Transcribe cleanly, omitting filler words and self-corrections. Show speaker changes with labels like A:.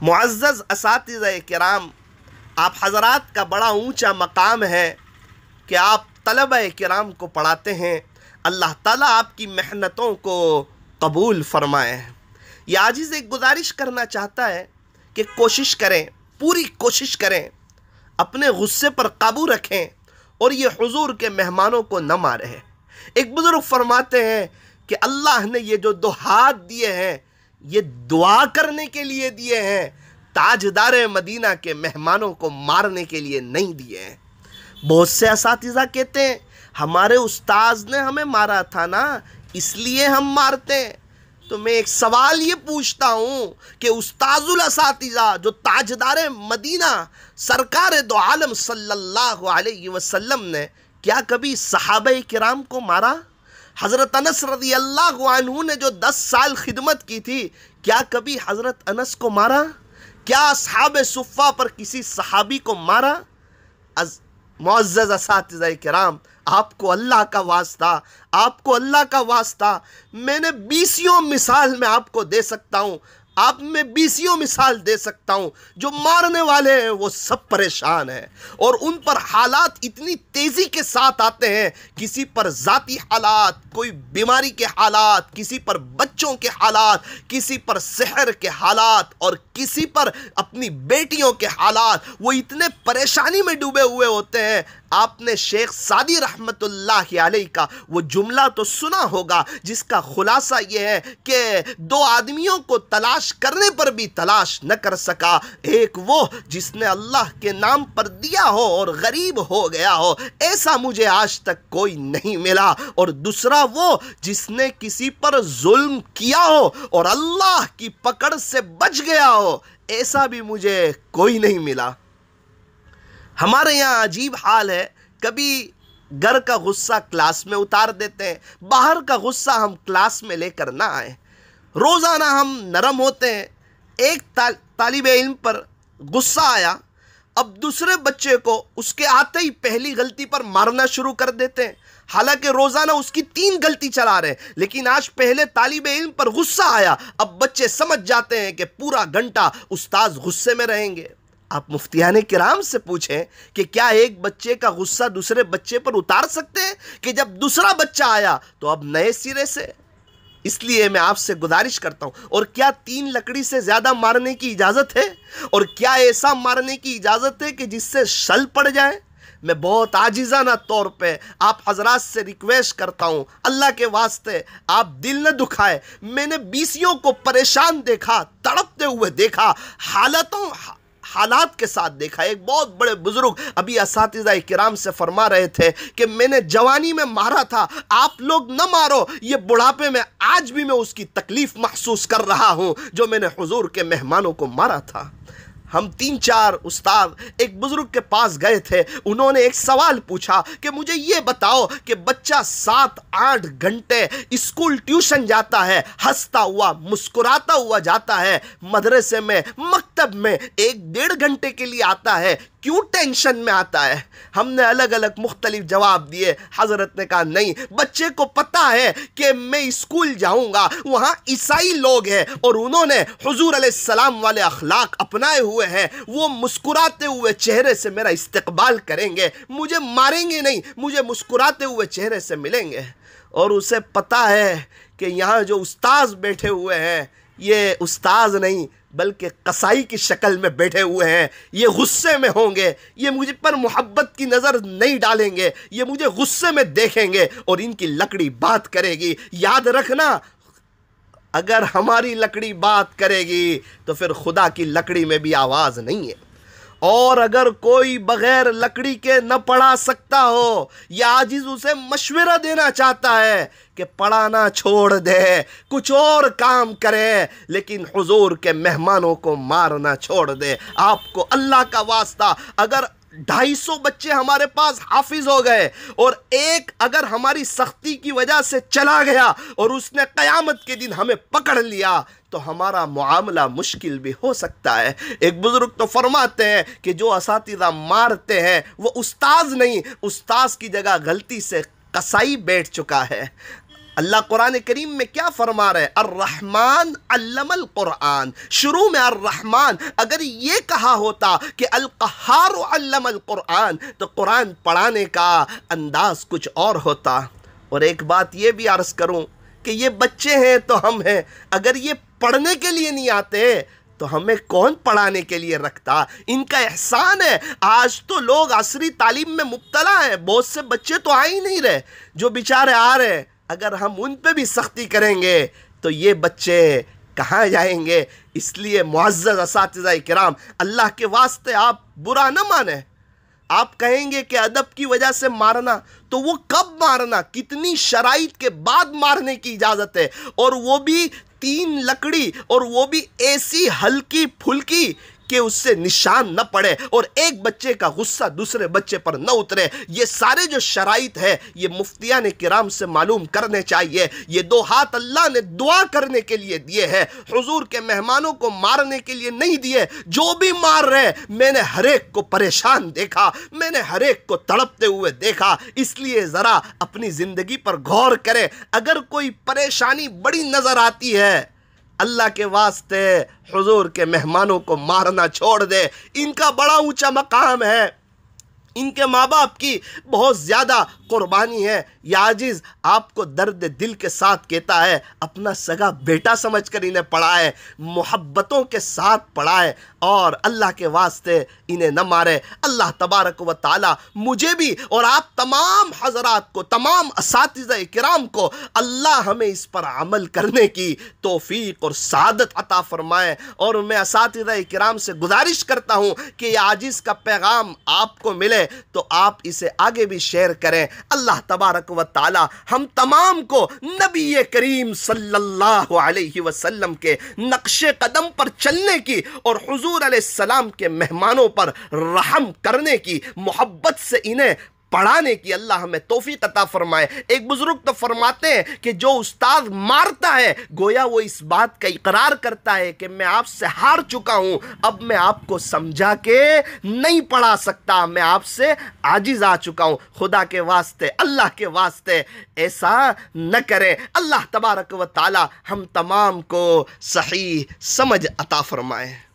A: मुअज़्ज़ज़ असातिज़ा किराम, आप हज़रात का बड़ा ऊंचा मकाम है कि आप तलबा किराम को पढ़ाते हैं। अल्लाह ताला आपकी मेहनतों को कबूल फरमाए। ये आजिज़ एक गुजारिश करना चाहता है कि कोशिश करें, पूरी कोशिश करें, अपने गुस्से पर काबू रखें और ये हुजूर के मेहमानों को न मारें। एक बुजुर्ग फरमाते हैं कि अल्लाह ने ये जो 2 हाथ दिए हैं ये दुआ करने के लिए दिए हैं, ताजदार मदीना के मेहमानों को मारने के लिए नहीं दिए हैं। बहुत से असातिज़ा कहते हैं हमारे उस्ताद ने हमें मारा था ना, इसलिए हम मारते हैं। तो मैं एक सवाल ये पूछता हूँ कि उस्ताजुल असातिज़ा जो ताजदार मदीना सरकार दो आलम सल्लल्लाहु अलैहि वसल्लम ने क्या कभी सहाबा किराम को मारा? हज़रत अनस रज़ी अल्लाहु अन्हु ने जो 10 साल खिदमत की थी, क्या कभी हज़रत अनस को मारा? क्या असहाबे सुफ़्फ़ा पर किसी सहाबी को मारा? मुअज़्ज़ज़ असातिज़ा किराम, आपको अल्लाह का वास्ता, आपको अल्लाह का वास्ता, मैंने 20 मिसाल में आपको दे सकता हूँ, आप में 20 मिसाल दे सकता हूँ। जो मारने वाले हैं वो सब परेशान हैं और उन पर हालात इतनी तेज़ी के साथ आते हैं, किसी पर ज़ाती हालात, कोई बीमारी के हालात, किसी पर बच्चों के हालात, किसी पर सहर के हालात और किसी पर अपनी बेटियों के हालात। वो इतने परेशानी में डूबे हुए होते हैं। आपने शेख सादी रहमतुल्लाह अलैह का वो जुमला तो सुना होगा जिसका खुलासा ये है कि 2 आदमियों को तलाश करने पर भी तलाश न कर सका। एक वो जिसने अल्लाह के नाम पर दिया हो और गरीब हो गया हो, ऐसा मुझे आज तक कोई नहीं मिला, और दूसरा वो जिसने किसी पर जुल्म किया हो और अल्लाह की पकड़ से बच गया हो, ऐसा भी मुझे कोई नहीं मिला। हमारे यहाँ अजीब हाल है, कभी घर का गुस्सा क्लास में उतार देते हैं, बाहर का गुस्सा हम क्लास में लेकर ना आए। रोज़ाना हम नरम होते हैं, एक तालिबे इल्म पर गुस्सा आया, अब दूसरे बच्चे को उसके आते ही पहली गलती पर मारना शुरू कर देते हैं। हालांकि रोज़ाना उसकी 3 गलती चला रहे हैं, लेकिन आज पहले तालिबे इल्म पर गुस्सा आया, अब बच्चे समझ जाते हैं कि पूरा घंटा उस्ताद गुस्से में रहेंगे। आप मुफ्तियाने किराम से पूछें कि क्या एक बच्चे का गुस्सा दूसरे बच्चे पर उतार सकते हैं कि जब दूसरा बच्चा आया तो अब नए सिरे से? इसलिए मैं आपसे गुजारिश करता हूं, और क्या 3 लकड़ी से ज़्यादा मारने की इजाज़त है? और क्या ऐसा मारने की इजाज़त है कि जिससे शल पड़ जाए? मैं बहुत आजिज़ाना तौर पे आप हज़रात से रिक्वेस्ट करता हूँ, अल्लाह के वास्ते आप दिल न दुखाए। मैंने 20 को परेशान देखा, तड़पते हुए देखा, हालात के साथ देखा। एक बहुत बड़े बुजुर्ग अभी असातिज़ा किराम से फरमा रहे थे कि मैंने जवानी में मारा था, आप लोग न मारो, ये बुढ़ापे में आज भी मैं उसकी तकलीफ़ महसूस कर रहा हूँ जो मैंने हुजूर के मेहमानों को मारा था। हम 3-4 उस्ताद एक बुजुर्ग के पास गए थे, उन्होंने एक सवाल पूछा कि मुझे ये बताओ कि बच्चा 7-8 घंटे स्कूल ट्यूशन जाता है, हंसता हुआ मुस्कुराता हुआ जाता है, मदरसे में मकतब में 1-1.5 घंटे के लिए आता है, क्यों टेंशन में आता है? हमने अलग अलग मुख्तलिफ जवाब दिए। हज़रत ने कहा नहीं, बच्चे को पता है कि मैं स्कूल जाऊंगा, वहाँ ईसाई लोग हैं और उन्होंने हुजूर अलैहिस्सलाम वाले अखलाक अपनाए हुए हैं, वो मुस्कुराते हुए चेहरे से मेरा इस्तकबाल करेंगे, मुझे मारेंगे नहीं, मुझे मुस्कुराते हुए चेहरे से मिलेंगे। और उसे पता है कि यहाँ जो उस्ताद बैठे हुए हैं ये उस्ताद नहीं बल्कि कसाई की शक्ल में बैठे हुए हैं, ये गुस्से में होंगे, ये मुझे पर मोहब्बत की नज़र नहीं डालेंगे, ये मुझे गुस्से में देखेंगे और इनकी लकड़ी बात करेगी। याद रखना, अगर हमारी लकड़ी बात करेगी तो फिर खुदा की लकड़ी में भी आवाज़ नहीं है। और अगर कोई बग़ैर लकड़ी के न पढ़ा सकता हो या आजिज़ उसे मशवरा देना चाहता है कि पढ़ाना छोड़ दे, कुछ और काम करे, लेकिन हुजूर के मेहमानों को मारना छोड़ दे। आपको अल्लाह का वास्ता, अगर 250 बच्चे हमारे पास हाफिज हो गए और एक अगर हमारी सख्ती की वजह से चला गया और उसने क़यामत के दिन हमें पकड़ लिया तो हमारा मुआमला मुश्किल भी हो सकता है। एक बुजुर्ग तो फरमाते हैं कि जो असातिज़ा मारते हैं वो उस्ताद नहीं, उस्ताद की जगह गलती से कसाई बैठ चुका है। अल्लाह कुरान करीम में क्या फरमा रहे? अर्रहमान अल्लमल कुरान। शुरू में अर्रहमान, अगर ये कहा होता कि अल क़हार अल्लमल कुरान तो कुरान पढ़ाने का अंदाज कुछ और होता। और एक बात ये भी अर्ज़ करूं कि ये बच्चे हैं तो हम हैं, अगर ये पढ़ने के लिए नहीं आते तो हमें कौन पढ़ाने के लिए रखता? इनका एहसान है। आज तो लोग असरी तालीम में मुब्तला हैं, बहुत से बच्चे तो आ ही नहीं रहे, जो बेचारे आ रहे, अगर हम उन पे भी सख्ती करेंगे तो ये बच्चे कहाँ जाएंगे? इसलिए मुअज़्ज़ज़ असातिज़ा किराम, अल्लाह के वास्ते आप बुरा न माने। आप कहेंगे कि अदब की वजह से मारना, तो वो कब मारना, कितनी शराइत के बाद मारने की इजाज़त है, और वो भी 3 लकड़ी, और वो भी ऐसी हल्की फुल्की कि उससे निशान न पड़े और एक बच्चे का गुस्सा दूसरे बच्चे पर न उतरे। ये सारे जो शराइत है ये मुफ्तियान किराम से मालूम करने चाहिए। ये 2 हाथ अल्लाह ने दुआ करने के लिए दिए हैं, हुजूर के मेहमानों को मारने के लिए नहीं दिए। जो भी मार रहे, मैंने हर एक को परेशान देखा, मैंने हर एक को तड़पते हुए देखा। इसलिए ज़रा अपनी ज़िंदगी पर गौर करें। अगर कोई परेशानी बड़ी नज़र आती है, अल्लाह के वास्ते हुजूर के मेहमानों को मारना छोड़ दे। इनका बड़ा ऊंचा मकाम है, इनके माँ बाप की बहुत ज़्यादा कुर्बानी है। या आजिज़ आपको दर्द दिल के साथ कहता है, अपना सगा बेटा समझकर इन्हें पढ़ाए, मोहब्बतों के साथ पढ़ाए और अल्लाह के वास्ते इन्हें न मारे। अल्लाह तबारक व ताला मुझे भी और आप तमाम हज़रात को, तमाम असातिज़ा किराम को अल्लाह हमें इस पर अमल करने की तौफीक और सादत अता फरमाए। और मैं असातिज़ा किराम से गुजारिश करता हूँ कि ये आजिज़ का पैगाम आपको मिले तो आप इसे आगे भी शेयर करें। अल्लाह तबारक व ताला हम तमाम को नबी करीम सल्लल्लाहु अलैहि वसल्लम के नक्शे कदम पर चलने की और हुजूर अलैहिस्सलाम के मेहमानों पर रहम करने की, मोहब्बत से इन्हें पढ़ाने की अल्लाह हमें तौफीक अता फरमाए। एक बुजुर्ग तो फरमाते हैं कि जो उस्ताद मारता है, गोया वो इस बात का इकरार करता है कि मैं आपसे हार चुका हूँ, अब मैं आपको समझा के नहीं पढ़ा सकता, मैं आपसे आजिज़ आ चुका हूँ। खुदा के वास्ते, अल्लाह के वास्ते ऐसा न करें। अल्लाह तबारक व ताला हम तमाम को सही समझ अता फरमाए।